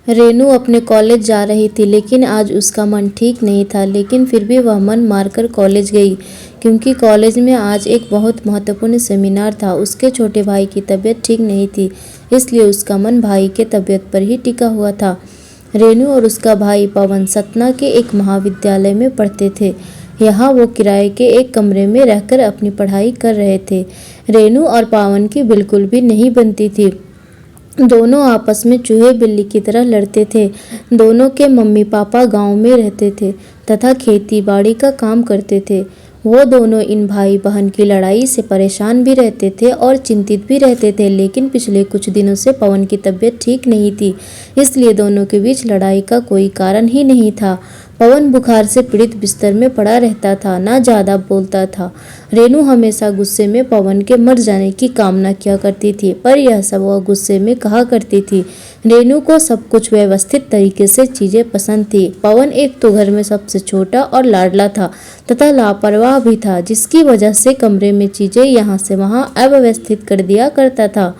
रेनू अपने कॉलेज जा रही थी, लेकिन आज उसका मन ठीक नहीं था। लेकिन फिर भी वह मन मारकर कॉलेज गई, क्योंकि कॉलेज में आज एक बहुत महत्वपूर्ण सेमिनार था। उसके छोटे भाई की तबीयत ठीक नहीं थी, इसलिए उसका मन भाई के तबीयत पर ही टिका हुआ था। रेनू और उसका भाई पवन सतना के एक महाविद्यालय में पढ़ते थे। यहाँ वो किराए के एक कमरे में रहकर अपनी पढ़ाई कर रहे थे। रेनू और पवन की बिल्कुल भी नहीं बनती थी। दोनों आपस में चूहे बिल्ली की तरह लड़ते थे। दोनों के मम्मी पापा गांव में रहते थे तथा खेती बाड़ी का काम करते थे। वो दोनों इन भाई बहन की लड़ाई से परेशान भी रहते थे और चिंतित भी रहते थे। लेकिन पिछले कुछ दिनों से पवन की तबीयत ठीक नहीं थी, इसलिए दोनों के बीच लड़ाई का कोई कारण ही नहीं था। पवन बुखार से पीड़ित बिस्तर में पड़ा रहता था, ना ज़्यादा बोलता था। रेनू हमेशा गुस्से में पवन के मर जाने की कामना किया करती थी, पर यह सब वह गुस्से में कहा करती थी। रेनू को सब कुछ व्यवस्थित तरीके से चीज़ें पसंद थी। पवन एक तो घर में सबसे छोटा और लाडला था तथा लापरवाह भी था, जिसकी वजह से कमरे में चीज़ें यहाँ से वहाँ अव्यवस्थित कर दिया करता था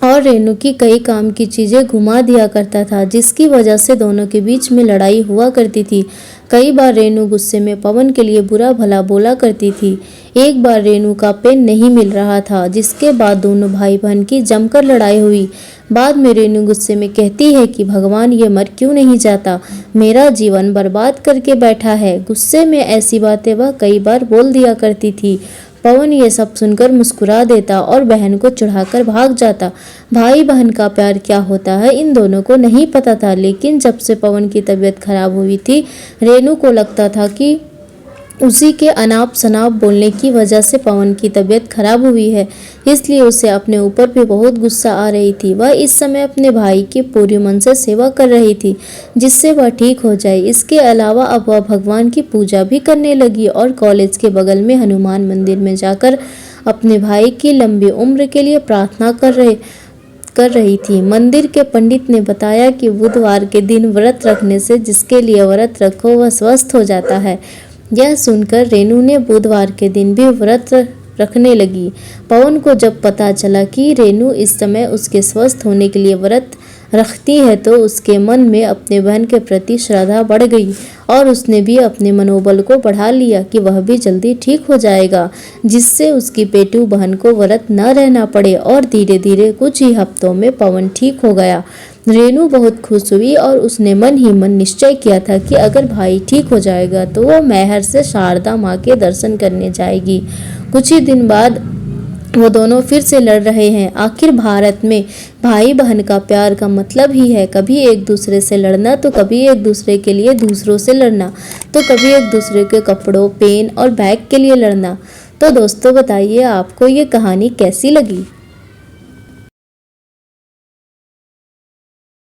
और रेनू की कई काम की चीज़ें घुमा दिया करता था, जिसकी वजह से दोनों के बीच में लड़ाई हुआ करती थी। कई बार रेनू गुस्से में पवन के लिए बुरा भला बोला करती थी। एक बार रेनू का पेन नहीं मिल रहा था, जिसके बाद दोनों भाई बहन की जमकर लड़ाई हुई। बाद में रेनू गुस्से में कहती है कि भगवान, ये मर क्यों नहीं जाता, मेरा जीवन बर्बाद करके बैठा है। गुस्से में ऐसी बातें वह कई बार बोल दिया करती थी। पवन ये सब सुनकर मुस्कुरा देता और बहन को चिढ़ाकर भाग जाता। भाई बहन का प्यार क्या होता है इन दोनों को नहीं पता था, लेकिन जब से पवन की तबीयत खराब हुई थी, रेनू को लगता था कि उसी के अनाप शनाप बोलने की वजह से पवन की तबीयत खराब हुई है, इसलिए उसे अपने ऊपर भी बहुत गुस्सा आ रही थी। वह इस समय अपने भाई की पूरी मन से सेवा कर रही थी, जिससे वह ठीक हो जाए। इसके अलावा अब वह भगवान की पूजा भी करने लगी और कॉलेज के बगल में हनुमान मंदिर में जाकर अपने भाई की लंबी उम्र के लिए प्रार्थना कर रही थी। मंदिर के पंडित ने बताया कि बुधवार के दिन व्रत रखने से जिसके लिए व्रत रखो वह स्वस्थ हो जाता है। यह सुनकर रेनू ने बुधवार के दिन भी व्रत रखने लगी। पवन को जब पता चला कि रेनू इस समय उसके स्वस्थ होने के लिए व्रत रखती है, तो उसके मन में अपने बहन के प्रति श्रद्धा बढ़ गई और उसने भी अपने मनोबल को बढ़ा लिया कि वह भी जल्दी ठीक हो जाएगा, जिससे उसकी पेटू बहन को व्रत न रहना पड़े। और धीरे धीरे कुछ ही हफ्तों में पवन ठीक हो गया। रेनू बहुत खुश हुई और उसने मन ही मन निश्चय किया था कि अगर भाई ठीक हो जाएगा तो वो मैहर से शारदा माँ के दर्शन करने जाएगी। कुछ ही दिन बाद वो दोनों फिर से लड़ रहे हैं। आखिर भारत में भाई बहन का प्यार का मतलब ही है कभी एक दूसरे से लड़ना, तो कभी एक दूसरे के लिए दूसरों से लड़ना, तो कभी एक दूसरे के कपड़ों, पेन और बैग के लिए लड़ना। तो दोस्तों बताइए आपको ये कहानी कैसी लगी।